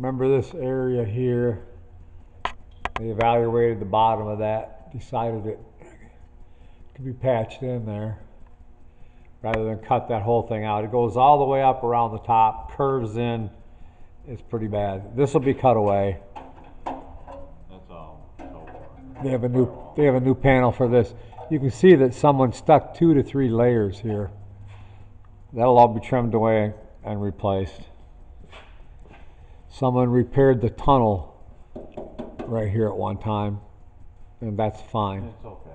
Remember this area here? They evaluated the bottom of that, decided it could be patched in there rather than cut that whole thing out. It goes all the way up around the top, curves in. It's pretty bad. This will be cut away. That's all so far. They have a new panel for this. You can see that someone stuck 2 to 3 layers here. That'll all be trimmed away and replaced. Someone repaired the tunnel right here at one time, and that's fine. It's okay.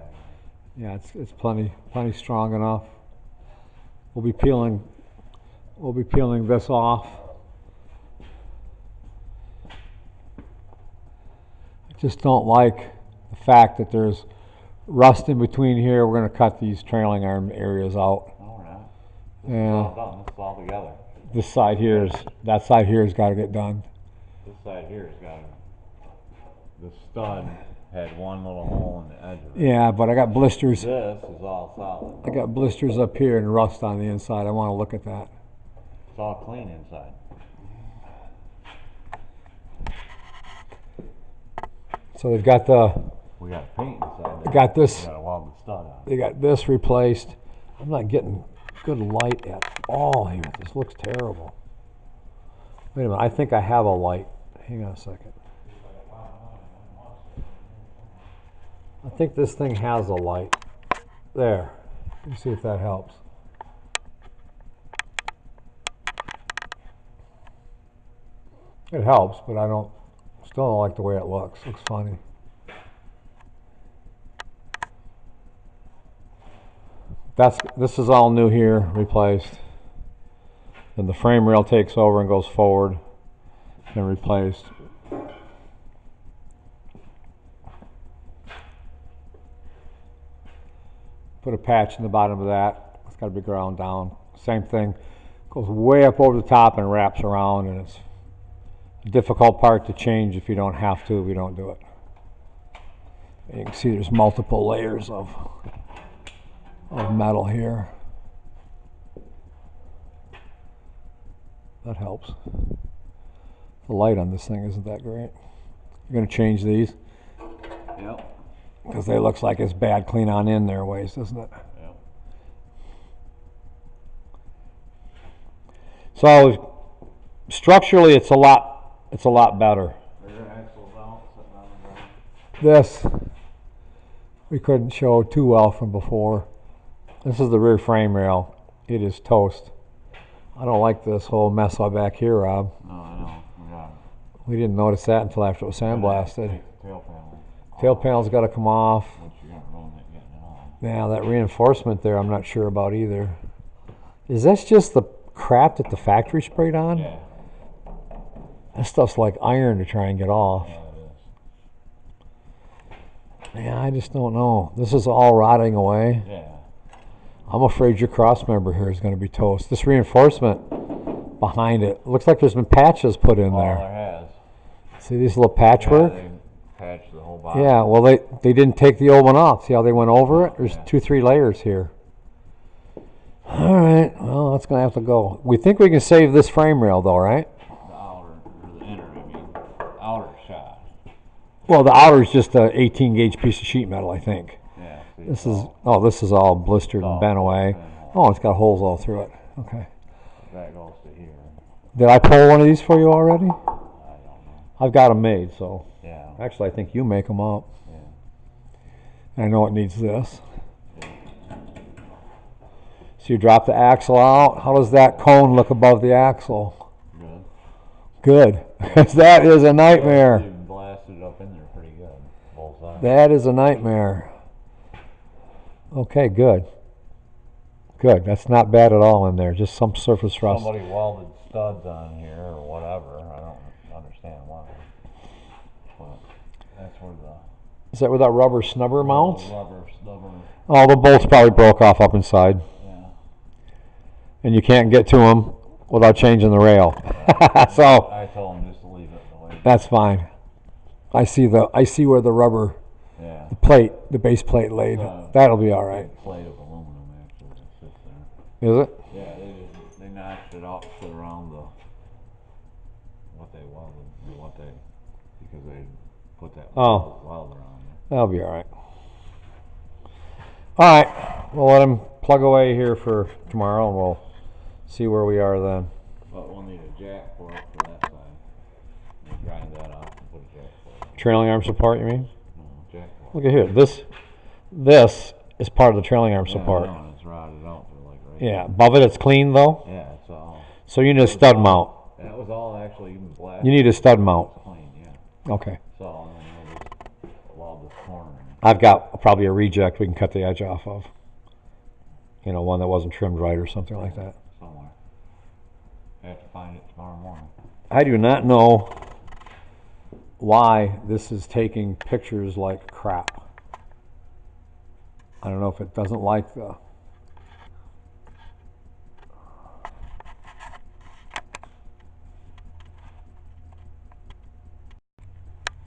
Yeah, it's plenty strong enough. We'll be peeling this off. I just don't like the fact that there's rust in between here. We're going to cut these trailing arm areas out. No, we're not. This Yeah. is all done. This is all together. This side here that side here has got to get done. This side here has got the stud had one little hole in the edge of it. Yeah, but I got blisters. This is all solid. I got blisters up here and rust on the inside. I want to look at that. It's all clean inside. So they've got We got paint inside. they got this. We got to weld the stud out. They got this replaced. I'm not getting good light at all here. This looks terrible. Wait a minute. I think I have a light. Hang on a second. I think this thing has a light. There. Let me see if that helps. It helps, but still don't like the way it looks. Looks funny. This is all new here, replaced. Then the frame rail takes over and goes forward, and replaced. Put a patch in the bottom of that. It's got to be ground down. Same thing. Goes way up over the top and wraps around, and it's a difficult part to change if you don't have to. We don't do it. And you can see there's multiple layers of metal here. That helps. The light on this thing isn't that great. You're going to change these? Yep. Because they looks like it's bad clean on in there ways, doesn't it? Yep. So structurally, it's a lot better. Rear axle's out, sitting on the ground. This we couldn't show too well from before. This is the rear frame rail. It is toast. I don't like this whole mess up back here, Rob. No, I know. We got We didn't notice that until after it was sandblasted. tail panel. Tail panel's got to come off. Which you're not really getting it off. Yeah, that reinforcement there, I'm not sure about either. Is this just the crap that the factory sprayed on? Yeah. That stuff's like iron to try and get off. Yeah, it is. Yeah, I just don't know. This is all rotting away. Yeah. I'm afraid your cross member here is going to be toast. This reinforcement behind it looks like there's been patches put in there. There has. See these little patchwork? Yeah, they patched the whole bottom. Yeah, well they didn't take the old one off. See how they went over it? There's Yeah. 2-3 layers here. All right, well that's going to have to go. We think we can save this frame rail though, right? The outer, or the inner, I mean. Outer shot. Well, the outer is just a 18 gauge piece of sheet metal, I think. Yeah. See, This is all blistered and bent away. Oh, it's got holes all through it. Okay. that goes to here. Did I pull one of these for you already? I don't know. I've got them made, so Yeah. actually I think you make them up. Yeah. And I know it needs this. So you drop the axle out. How does that cone look above the axle? Good. Good. That is a nightmare. You blasted it up in there pretty good. Both sides. That is a nightmare. Okay, good. Good. That's not bad at all in there. Just some surface rust. Somebody welded studs on here or whatever. I don't understand why. But that's where the Is that where that rubber snubber mounts? rubber stubber. Oh, the bolts probably broke off up inside. Yeah. And you can't get to them without changing the rail. So I told him just to leave it the way. that's fine. I see where the rubber, Yeah. the base plate laid. Uh, That'll be all right. Plate of aluminum actually that sits there. Is it? Yeah, they notched it out, sit around what they welded, or what they, because they put that Oh. welder on there. That'll be alright. Alright, we'll let him plug away here for tomorrow and we'll see where we are then. But we'll need a jack for it for that side. We'll grind that off and put a jack for it. Trailing arm support, you mean? No, jack for it. Look at here. This is part of the trailing arm Yeah, support. I know, it's rotted out for like right Yeah, above it it's clean though. Yeah, it's all. So you need a stud mount. That was all actually even black. You need a stud mount. It's clean, yeah. Okay. So, and then we'll just lob this corner in. I've got probably a reject we can cut the edge off of. You know, one that wasn't trimmed right or something like that. Somewhere. I have to find it tomorrow morning. I do not know why this is taking pictures like crap. I don't know if it doesn't like the...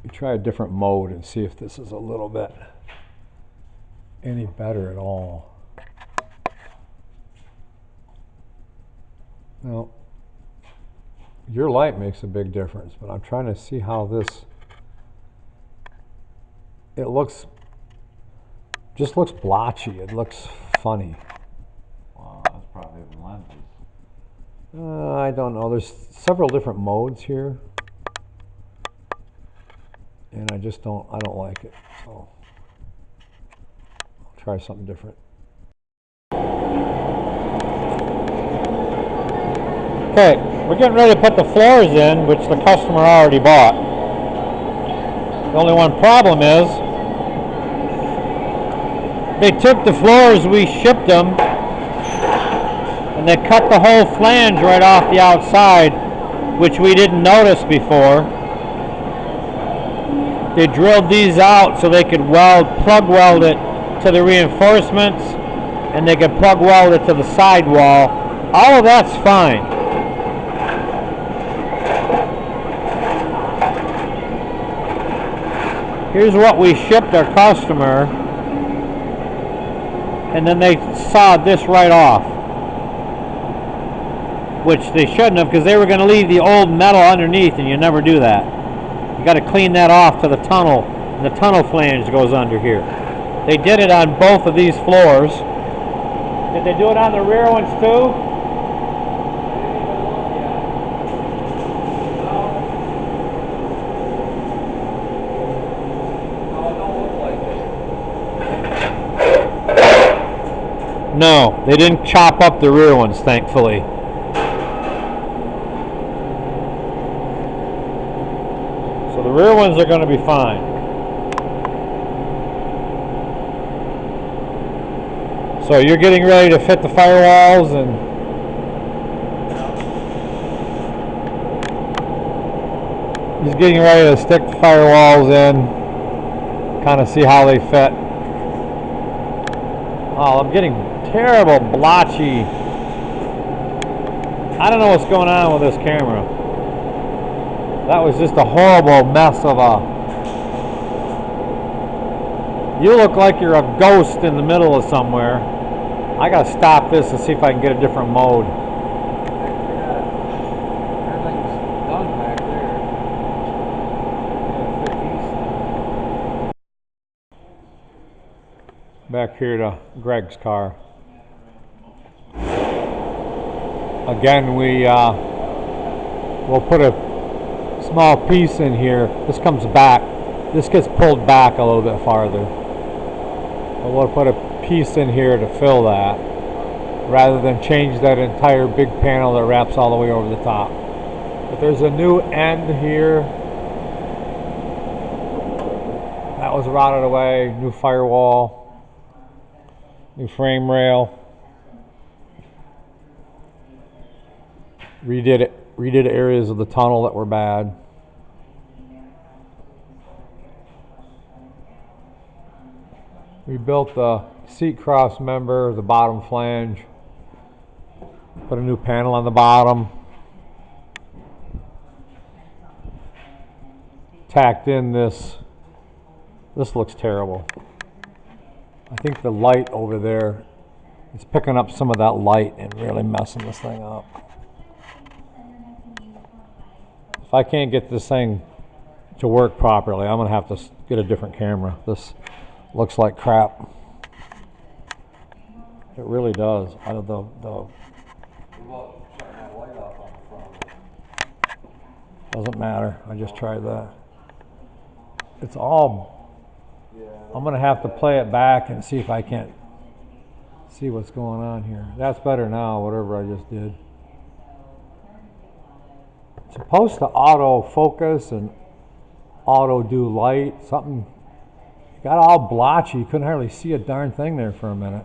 We try a different mode and see if this is a little bit any better at all. No. Your light makes a big difference, but I'm trying to see how this... It looks... just looks blotchy. It looks funny. Well, that's probably the lenses. I don't know. There's several different modes here. And I just don't like it. So I'll try something different. Okay, we're getting ready to put the floors in, which the customer already bought. The only one problem is they took the floors, we shipped them, and they cut the whole flange right off the outside, which we didn't notice before. They drilled these out so they could plug weld it to the reinforcements, and they could plug weld it to the sidewall. All of that's fine. Here's what we shipped our customer, and then they sawed this right off, which they shouldn't have, because they were going to leave the old metal underneath, and you never do that. You got to clean that off to the tunnel, and the tunnel flange goes under here. They did it on both of these floors. Did they do it on the rear ones too? No, they didn't chop up the rear ones, thankfully. So the rear ones are going to be fine. So you're getting ready to fit the firewalls and just getting ready to stick the firewalls in, kind of see how they fit. Oh, I'm getting terrible blotchy. I don't know what's going on with this camera. That was just a horrible mess of a... You look like you're a ghost in the middle of somewhere. I gotta stop this and see if I can get a different mode. Everything's done back there. Back here to Greg's car. Again, we'll put a small piece in here. This comes back. This gets pulled back a little bit farther. But we'll put a piece in here to fill that, rather than change that entire big panel that wraps all the way over the top. But there's a new end here. That was rotted away. New firewall. New frame rail. Redid areas of the tunnel that were bad. We built the seat cross member, the bottom flange. Put a new panel on the bottom. Tacked in this. This looks terrible. I think the light over there is picking up some of that light and really messing this thing up. If I can't get this thing to work properly, I'm gonna have to get a different camera. This looks like crap. It really does. Out of the doesn't matter. I just tried that. It's all. I'm gonna have to play it back and see if I can't see what's going on here. That's better now. Whatever I just did. It's supposed to auto focus and auto do light. Something got all blotchy. You couldn't hardly see a darn thing there for a minute.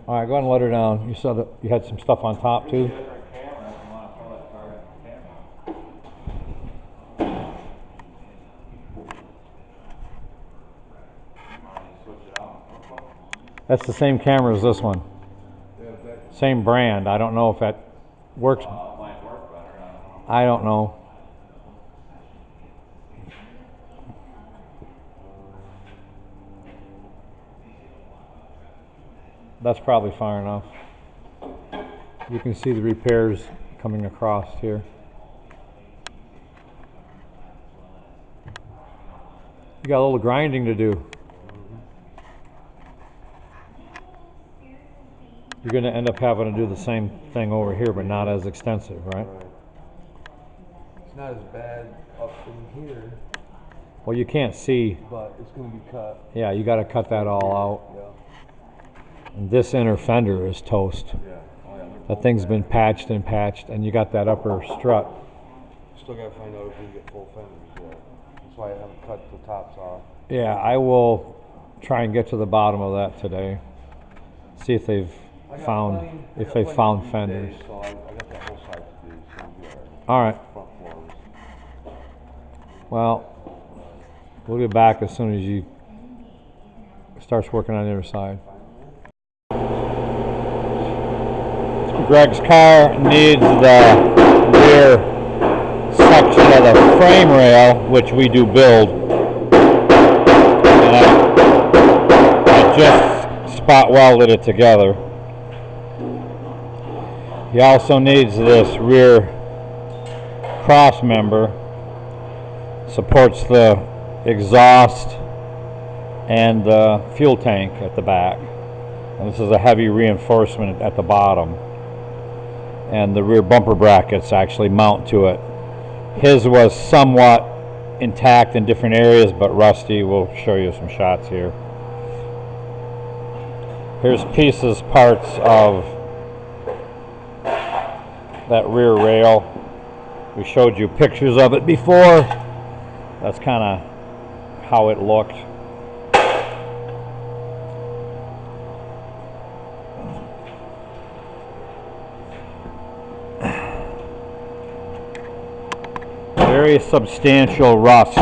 All right, go ahead and let her down. You said that you had some stuff on top too. That's the same camera as this one. Same brand. I don't know if that works. I don't know. That's probably far enough. You can see the repairs coming across here. You got a little grinding to do. You're going to end up having to do the same thing over here, but not as extensive, right? It's not as bad up in here, Well, you can't see. but it's going to be cut. Yeah, you got to cut that all out. Yeah. And this inner fender is toast. Yeah. Oh, yeah. That thing's been patched, and you got that upper strut. Still got to find out if we can get full fenders yet. That's why I haven't cut the tops off. Yeah, I will try and get to the bottom of that today. See if they've found fenders. So I got that whole side to do. So it'll be All right. front floors. Well, we'll get back as soon as you starts working on the other side. Greg's car needs the rear section of the frame rail, which we do build. And I just spot welded it together. He also needs this rear cross member. Supports the exhaust and the fuel tank at the back. And this is a heavy reinforcement at the bottom. And the rear bumper brackets actually mount to it. His was somewhat intact in different areas, but rusty. We'll show you some shots here. Here's parts of that rear rail. We showed you pictures of it before. That's kind of how it looked. Very substantial rust.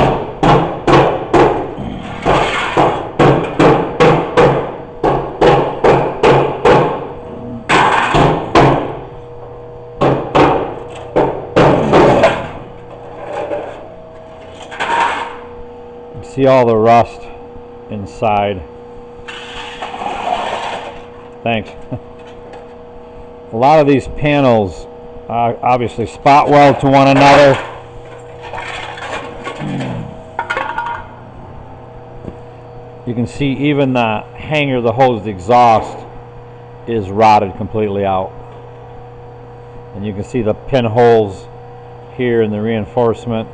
See all the rust inside. Thanks. A lot of these panels obviously spot weld to one another. You can see even the hanger, the hosed exhaust is rotted completely out. And you can see the pinholes here in the reinforcement.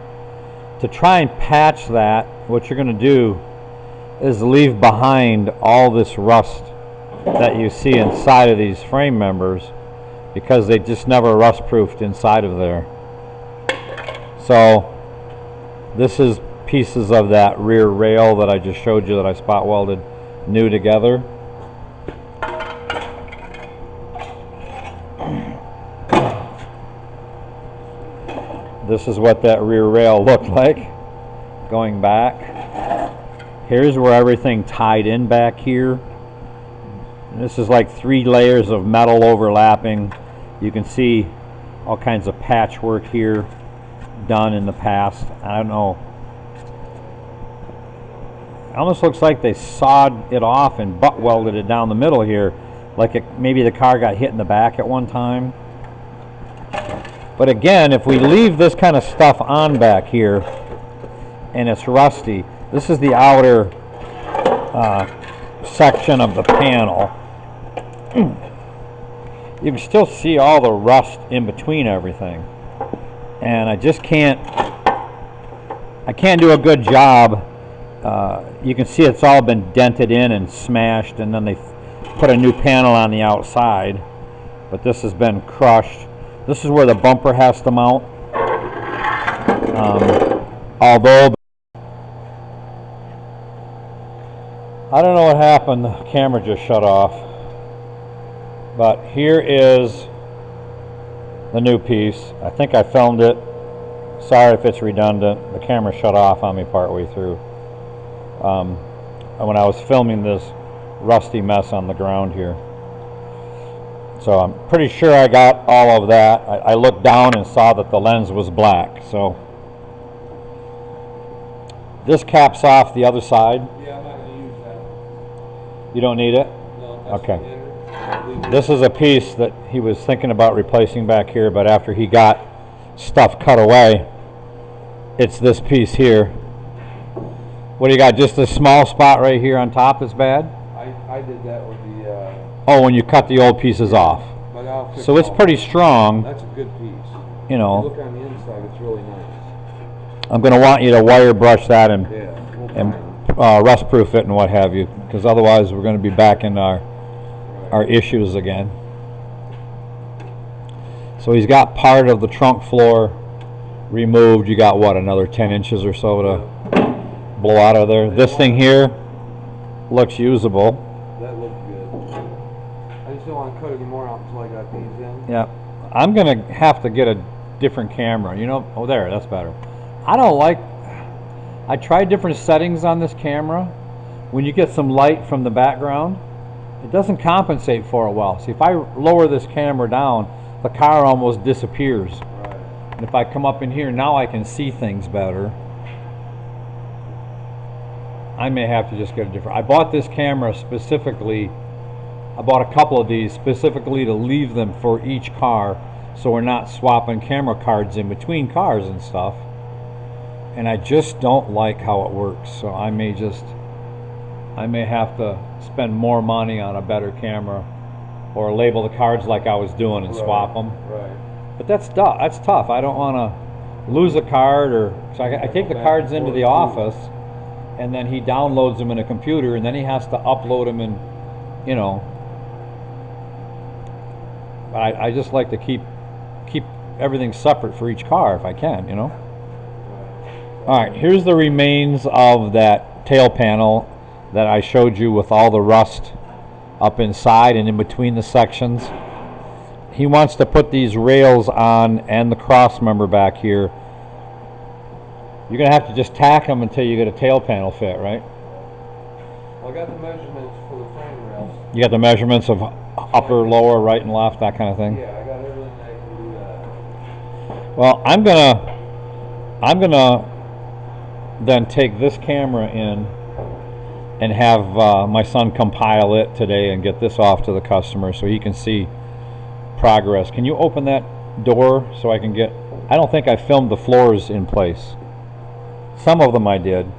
To try and patch that, what you're going to do is leave behind all this rust that you see inside of these frame members, because they just never rust proofed inside of there. So this is pieces of that rear rail that I just showed you that I spot welded new together. This is what that rear rail looked like going back. Here's where everything tied in back here. And this is like 3 layers of metal overlapping. You can see all kinds of patchwork here done in the past. I don't know. It almost looks like they sawed it off and butt welded it down the middle here. Like maybe the car got hit in the back at one time. But again, if we leave this kind of stuff on back here and it's rusty, this is the outer section of the panel. You can still see all the rust in between everything. And I just can't do a good job. You can see it's all been dented in and smashed, and then they put a new panel on the outside. But this has been crushed. This is where the bumper has to mount. Although I don't know what happened, the camera just shut off. But here is the new piece. I think I filmed it. Sorry if it's redundant. The camera shut off on me partway through. When I was filming this rusty mess on the ground here. So I'm pretty sure I got all of that. I looked down and saw that the lens was black. So this caps off the other side. Yeah, I'm not going to use that. You don't need it? No, that's Okay. the inner. This is a piece that he was thinking about replacing back here, but after he got stuff cut away, it's this piece here. What do you got? Just a small spot right here on top is bad? I did that with the, Oh, when you cut the old pieces off. but I'll fix So it's all pretty that. strong, That's a good piece. you If you know. look on the inside, it's really nice. I'm going to want you to wire brush that and Yeah, we'll find it. rust proof it and what have you, because otherwise we're going to be back in our issues again. So he's got part of the trunk floor removed. You got what, another 10 inches or so to blow out of there. This thing here looks usable. That looks good. I just don't want to cut any more out until I got these in. Yeah, I'm going to have to get a different camera. You know, oh there, that's better. I tried different settings on this camera. When you get some light from the background, it doesn't compensate for it well. See, if I lower this camera down, the car almost disappears. Right. And if I come up in here, now I can see things better. I may have to just get a different. I bought this camera specifically. I bought a couple of these specifically to leave them for each car, so we're not swapping camera cards in between cars and stuff. And I just don't like how it works, so I may have to spend more money on a better camera, or label the cards like I was doing and swap them. Right. But that's tough. I don't want to lose a card, or so I take the cards into the office, and then he downloads them in a computer, and then he has to upload them in, you know. I just like to keep everything separate for each car if I can, you know. All right, here's the remains of that tail panel that I showed you with all the rust up inside and in between the sections. He wants to put these rails on and the cross member back here. You're gonna have to just tack them until you get a tail panel fit, right? Well, I got the measurements for the frame rails. You got the measurements of upper, lower, right and left, that kind of thing? Yeah, I got everything that I can do that. Well, I'm gonna then take this camera in and have my son compile it today and get this off to the customer so he can see progress. Can you open that door so I can get, I don't think I filmed the floors in place. Some of them I did,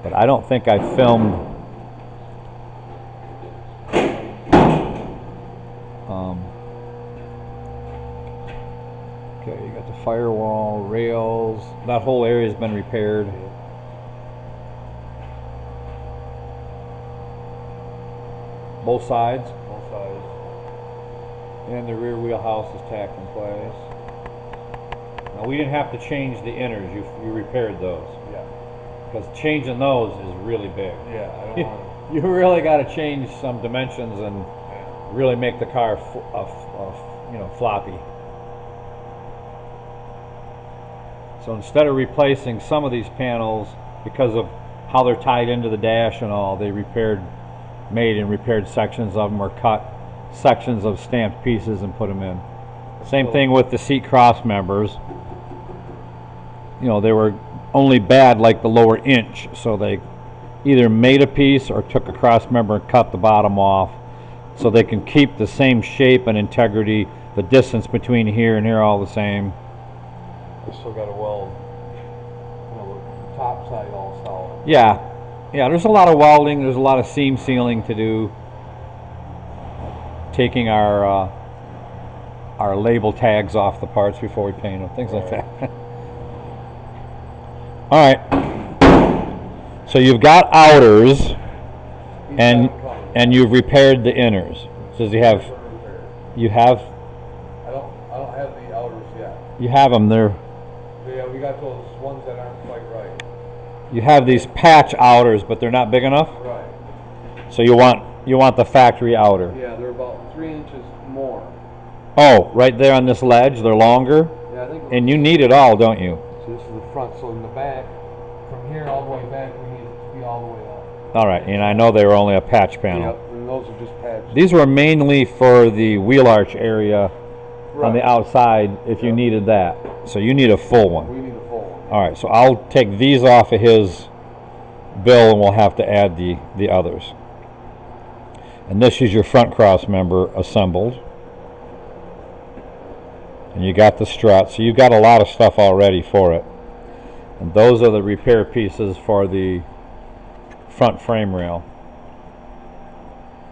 but I don't think I filmed okay, you got the firewall, rails, that whole area has been repaired. Both sides? Both sides. And the rear wheel house is tacked in place. Now we didn't have to change the inners, you repaired those. Yeah. Because changing those is really big. Yeah, I don't want You really got to change some dimensions and to. really make the car you know, floppy. So instead of replacing some of these panels because of how they're tied into the dash and all, they made and repaired sections of them, or cut sections of stamped pieces and put them in. Same thing with the seat cross members. You know, they were only bad like the lower inch, so they either made a piece or took a cross member and cut the bottom off so they can keep the same shape and integrity the distance between here and here all the same. We still got a weld, you know, the top side all solid. Yeah, there's a lot of welding, there's a lot of seam sealing to do. Taking our label tags off the parts before we paint them, things like that. Alright, so you've got outers and you've repaired the inners. Says you have, I don't have the outers yet. you have them there. Yeah, we got those ones that aren't quite right. You have these patch outers, but they're not big enough. Right. So you want the factory outer. Yeah, they're about 3 inches more. Oh, right there on this ledge, they're longer. Yeah, I think. And you need it all, don't you? So this is the front. So in the back, from here all the way back, we need it to be all the way up. All right, and I know they were only a patch panel. Yep, and those are just patches. These were mainly for the wheel arch area on the Right. outside if you Yep. needed that. So you need a full one. We need a full one. All right, so I'll take these off of his bill and we'll have to add the others. And this is your front cross member assembled. And you got the strut, so you've got a lot of stuff already for it. And those are the repair pieces for the front frame rail.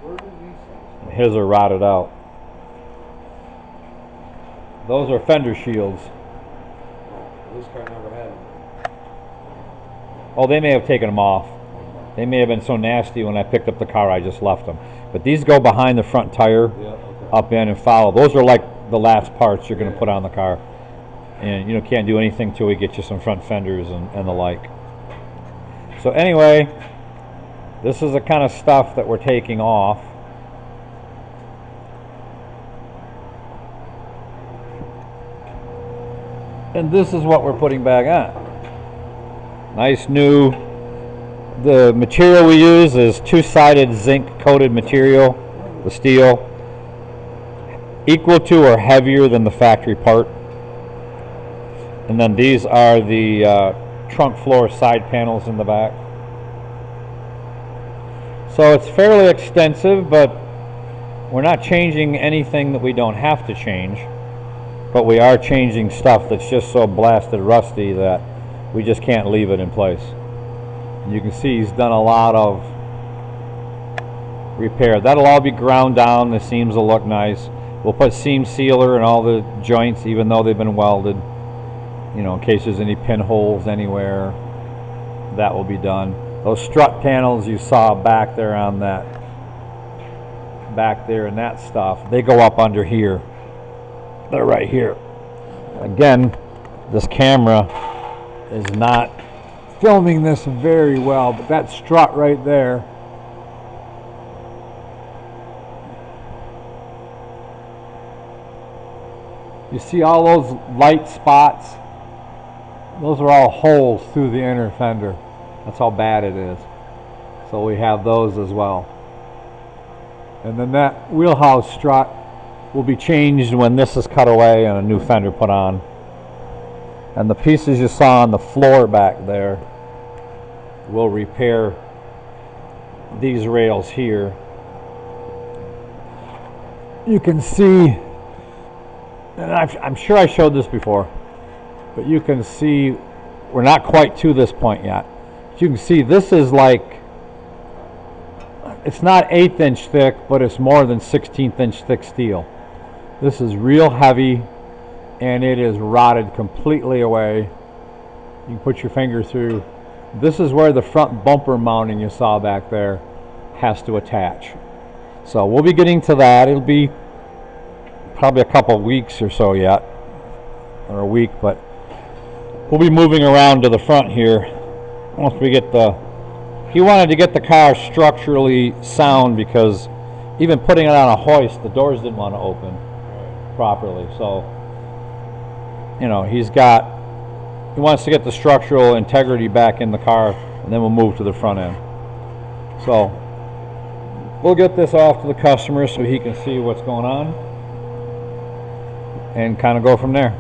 Where do these things His are rotted out. Those are fender shields. go? This car never had them. Oh, they may have taken them off. They may have been so nasty when I picked up the car I just left them. But these go behind the front tire, Yeah, okay. up in and follow. Those are like the last parts you're going to put on the car. And you know, can't do anything till we get you some front fenders and the like. So anyway, this is the kind of stuff that we're taking off. And this is what we're putting back on. Nice new, the material we use is two-sided zinc coated material, the steel, equal to or heavier than the factory part. And then these are the trunk floor side panels in the back. So it's fairly extensive, but we're not changing anything that we don't have to change. But we are changing stuff that's just so blasted rusty that we just can't leave it in place. And you can see he's done a lot of repair. That'll all be ground down. The seams will look nice. We'll put seam sealer in all the joints, even though they've been welded. You know, in case there's any pinholes anywhere, that will be done. Those strut panels you saw back there on that, back there and that stuff, they go up under here. They're right here. Again, this camera is not filming this very well, but that strut right there, you see all those light spots? Those are all holes through the inner fender. That's how bad it is. So we have those as well. And then that wheelhouse strut will be changed when this is cut away and a new fender put on. And the pieces you saw on the floor back there will repair these rails here. You can see, and I'm sure I showed this before, but you can see we're not quite to this point yet. But you can see this is like, it's not 1/8 inch thick, but it's more than 1/16 inch thick steel. This is real heavy and it is rotted completely away. You can put your finger through. This is where the front bumper mounting you saw back there has to attach. So we'll be getting to that. It'll be probably a couple weeks or so yet, or a week, but we'll be moving around to the front here once we get the, he wanted to get the car structurally sound because even putting it on a hoist, the doors didn't want to open properly. So, you know, he wants to get the structural integrity back in the car, and then we'll move to the front end. So we'll get this off to the customer so he can see what's going on and kind of go from there.